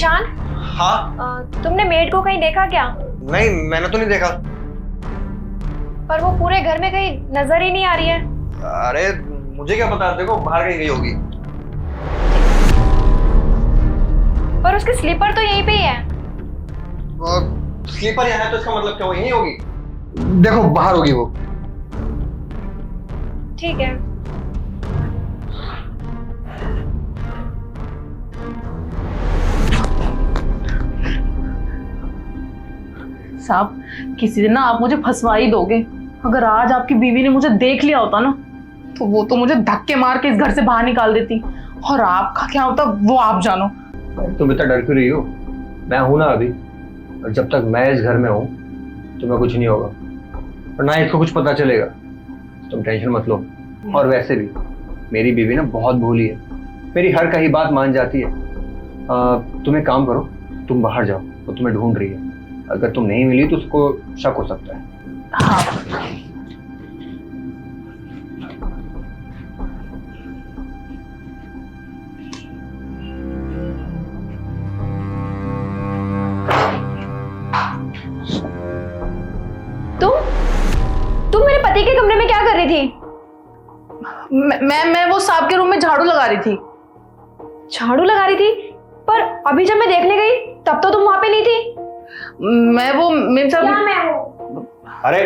ईशान, हाँ। तुमने मेड को कहीं देखा क्या? नहीं, मैंने तो नहीं देखा। पर वो पूरे घर में कहीं नजर ही नहीं आ रही है। अरे मुझे क्या पता, देखो बाहर कहीं गई होगी। पर उसके स्लीपर तो यहीं पे ही है। स्लीपर यहाँ है तो इसका मतलब क्या वो यहीं होगी? देखो बाहर होगी वो। ठीक है। साहब, किसी दिन ना आप मुझे फंसवा ही दोगे। अगर आज आपकी बीवी ने मुझे देख लिया होता ना, तो वो तो मुझे धक्के मार के इस घर से बाहर निकाल देती। और आपका क्या होता वो आप जानो। तुम इतना डर क्यों रही हो? मैं हूं ना अभी, और जब तक मैं इस घर में हूं तुम्हें कुछ नहीं होगा, और ना इसको कुछ पता चलेगा। तुम टेंशन मत लो। और वैसे भी मेरी बीवी ना बहुत भोली है, मेरी हर कही बात मान जाती है। तुम एक काम करो, तुम बाहर जाओ, वो तुम्हें ढूंढ रही है। अगर तुम नहीं मिली तो उसको शक हो सकता है। हाँ। तुम मेरे पति के कमरे में क्या कर रही थी? मैं वो साहब के रूम में झाड़ू लगा रही थी। झाड़ू लगा रही थी? पर अभी जब मैं देखने गई तब तो तुम वहां पे नहीं थी। मैं वो मेम साहब। क्या मैं हूँ? अरे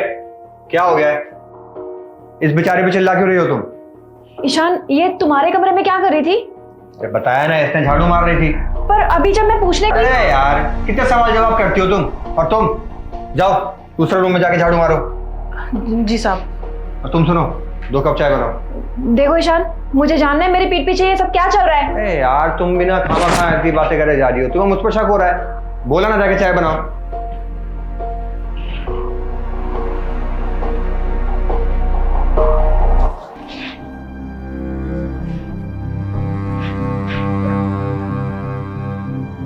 क्या हो गया है? इस बेचारे पे चिल्ला क्यों रही हो तुम? ईशान, ये तुम्हारे कमरे में क्या कर रही थी? अरे बताया ना, इसने झाड़ू मार रही थी। पर अभी जब मैं पूछने गई। अरे यार कितने सवाल जवाब करती हो तुम। और तुम जाओ दूसरे रूम में जाके झाड़ू मारो। जी साहब। और तुम सुनो, 2 कप चाय बनाओ। देखो ईशान, मुझे जानना है मेरे पीठ पीछे ये सब क्या चल रहा है। अरे यार तुम बिना खामा ऐसी बातें करे जा रही हो, तुम्हें मुझ पर शक हो रहा है। बोला ना जाके चाय बनाओ।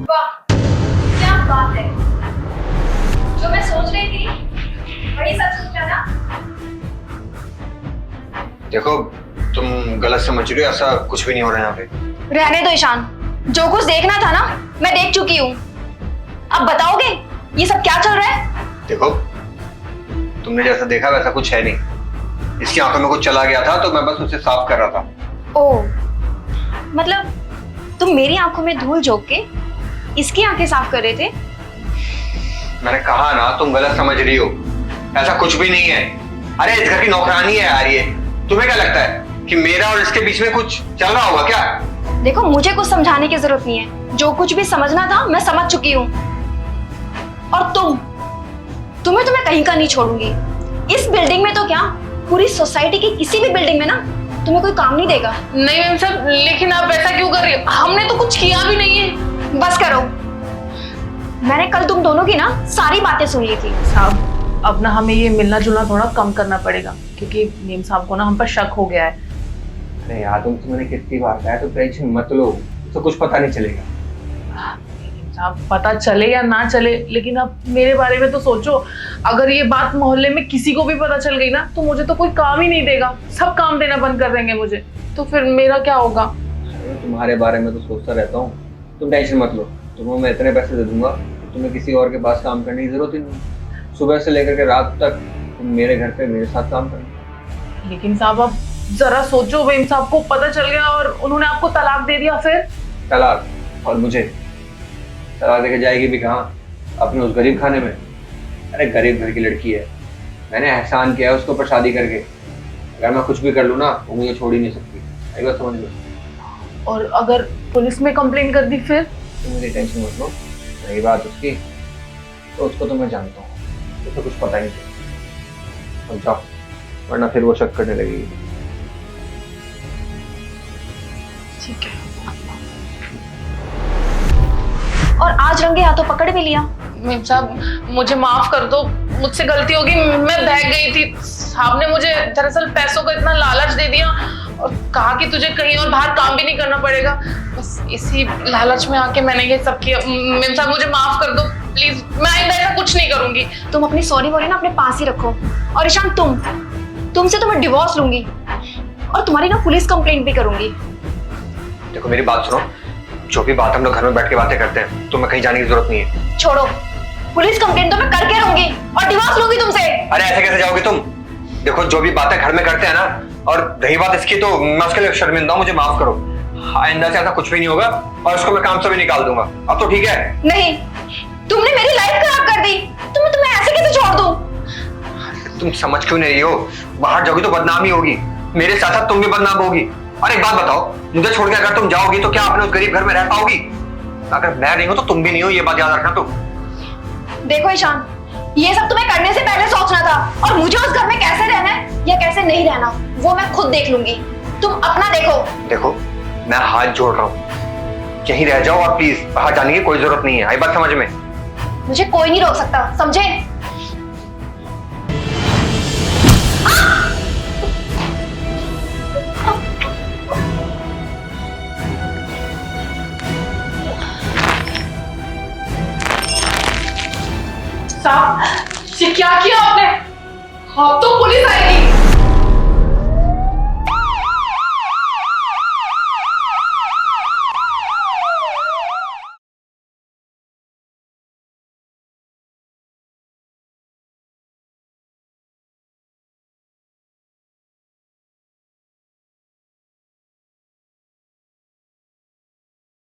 वाह, क्या बात है। जो मैं सोच रही थी वही सब सोचा ना। देखो तुम गलत समझ रही हो, ऐसा कुछ भी नहीं हो रहा यहाँ पे। रहने दो ईशान, जो कुछ देखना था ना मैं देख चुकी हूँ। अब बताओगे ये सब क्या चल रहा है? देखो तुमने जैसा देखा वैसा कुछ है नहीं। इसकी आंखों में कुछ चला गया था तो मैं बस उसे साफ कर रहा था। ओह, मतलब तुम मेरी आंखों में धूल झोंक के इसकी आंखें साफ कर रहे थे? मैंने कहा ना तुम गलत समझ रही हो, ऐसा कुछ भी नहीं है। अरे इस घर की नौकरानी है यार ये। तुम्हें क्या लगता है कि मेरा और इसके बीच में कुछ चल रहा होगा क्या? देखो मुझे कुछ समझाने की जरूरत नहीं है, जो कुछ भी समझना था मैं समझ चुकी हूँ। और तुम्हें तो मैं कहीं का नहीं छोड़ूंगी। इस बिल्डिंग में तो क्या, पूरी सोसाइटी की किसी भी बिल्डिंग में ना तुम्हें कोई काम नहीं देगा। नहीं मैम साहब, लेकिन आप ऐसा क्यों कर रही हो? हमने तो कुछ किया भी नहीं है। बस करो, मैंने कल तुम दोनों की ना सारी बातें सुन ली थी। साहब, अब ना हमें ये मिलना जुलना थोड़ा कम करना पड़ेगा, क्योंकि मेम साहब को ना हम पर शक हो गया है। अरे यार तुमसे मैंने कितनी बार कहा है, तो टेंशन मत लो, तो कुछ पता नहीं चलेगा। साहब पता चले या ना चले, लेकिन अब मेरे बारे में तो सोचो। अगर ये बात मोहल्ले में किसी को भी पता चल गई ना, तो मुझे तो कोई काम ही नहीं देगा। सब काम देना बंद कर देंगे मुझे, तो फिर मेरा क्या होगा? तुम्हारे बारे में तो सोचता रहता हूँ, तुम टेंशन मत लो। तुम्हें मैं इतने पैसे दे दूंगा, तुम्हें किसी और के पास काम करने की जरूरत ही नहीं। सुबह से लेकर के रात तक तुम मेरे घर पे मेरे साथ काम करना। लेकिन साहब अब जरा सोचो, मेम साहब को पता चल गया और उन्होंने आपको तलाक दे दिया, फिर? तलाक? और मुझे तलाक देके जाएगी भी कहाँ? अपने उस गरीब खाने में। अरे गरीब घर की लड़की है, मैंने एहसान किया है उसको पर शादी करके। अगर मैं कुछ भी कर लूँ ना, वो मुझे छोड़ ही नहीं सकती। एक बार समझ लो। और अगर पुलिस में कंप्लेंट कर दी फिर? तुम मेरी टेंशन मत लो, रही बात उसकी, तो उसको तो मैं जानता हूँ, उसे कुछ पता ही नहीं चलेगा। अब जाओ, वरना फिर वो शक करने लगेगी। ठीक है। और आज रंगे हाथों पकड़ भी लिया। मेम साहब मुझे माफ कर दो, मुझसे गलती होगी, मैं बहक गई थी। साहब ने मुझे दरअसल पैसों का इतना लालच दे दिया और कहा कि तुझे कहीं और बाहर काम भी नहीं करना पड़ेगा। बस इसी लालच में आके मैंने ये सब किया। मेम साहब मुझे माफ कर दो प्लीज, मैं आइंदा ऐसा कुछ नहीं करूंगी। तुम अपनी सॉरी बोले ना अपने पास ही रखो। और ईशान, तुमसे तो मैं डिवोर्स लूंगी और तुम्हारी ना पुलिस कंप्लेंट भी करूंगी। देखो मेरी बात सुनो, जो भी बात हम लोग घर में बैठ के बातें करते हैं, तुम्हें कहीं जाने की जरूरत नहीं है। छोड़ो, पुलिस कंप्लेंट तो मैं करके रहूंगी और डिवोर्स लूंगी तुमसे। अरे ऐसे कैसे जाओगी तुम? देखो जो भी बातें घर में करते हैं ना, और रही बात इसकी तो मैं उसके लिए शर्मिंदा हूं, मुझे माफ करो। आइंदा से ऐसा कुछ भी नहीं होगा और उसको मैं काम से भी निकाल दूंगा। अब तो ठीक है? नहीं, तुमने मेरी लाइफ खराब कर दी। तुम्हें ऐसे कैसे छोड़ दूं? तुम समझ क्यों नहीं रही हो? बाहर जाओगी तो बदनामी होगी, मेरे साथ साथ तुम भी बदनाम होगी। और एक बात बताओ, मुझे छोड़ के अगर तुम जाओगी तो क्या अपने उस गरीब घर में रह पाओगी? अगर मैं नहीं हूं तो तुम भी नहीं हो, ये बात याद रखना तुम। देखो ईशान, ये सब तुम्हें करने से पहले सोचना था, और मुझे उस घर में कैसे रहना है या कैसे नहीं रहना वो मैं खुद देख लूंगी। तुम अपना देखो। देखो मैं हाथ जोड़ रहा हूँ, यहीं रह जाओ और प्लीज, बाहर जाने की कोई जरूरत नहीं है। आई बात समझ में? मुझे कोई नहीं रोक सकता, समझे? साहब, ये क्या किया आपने? अब तो पुलिस आएगी।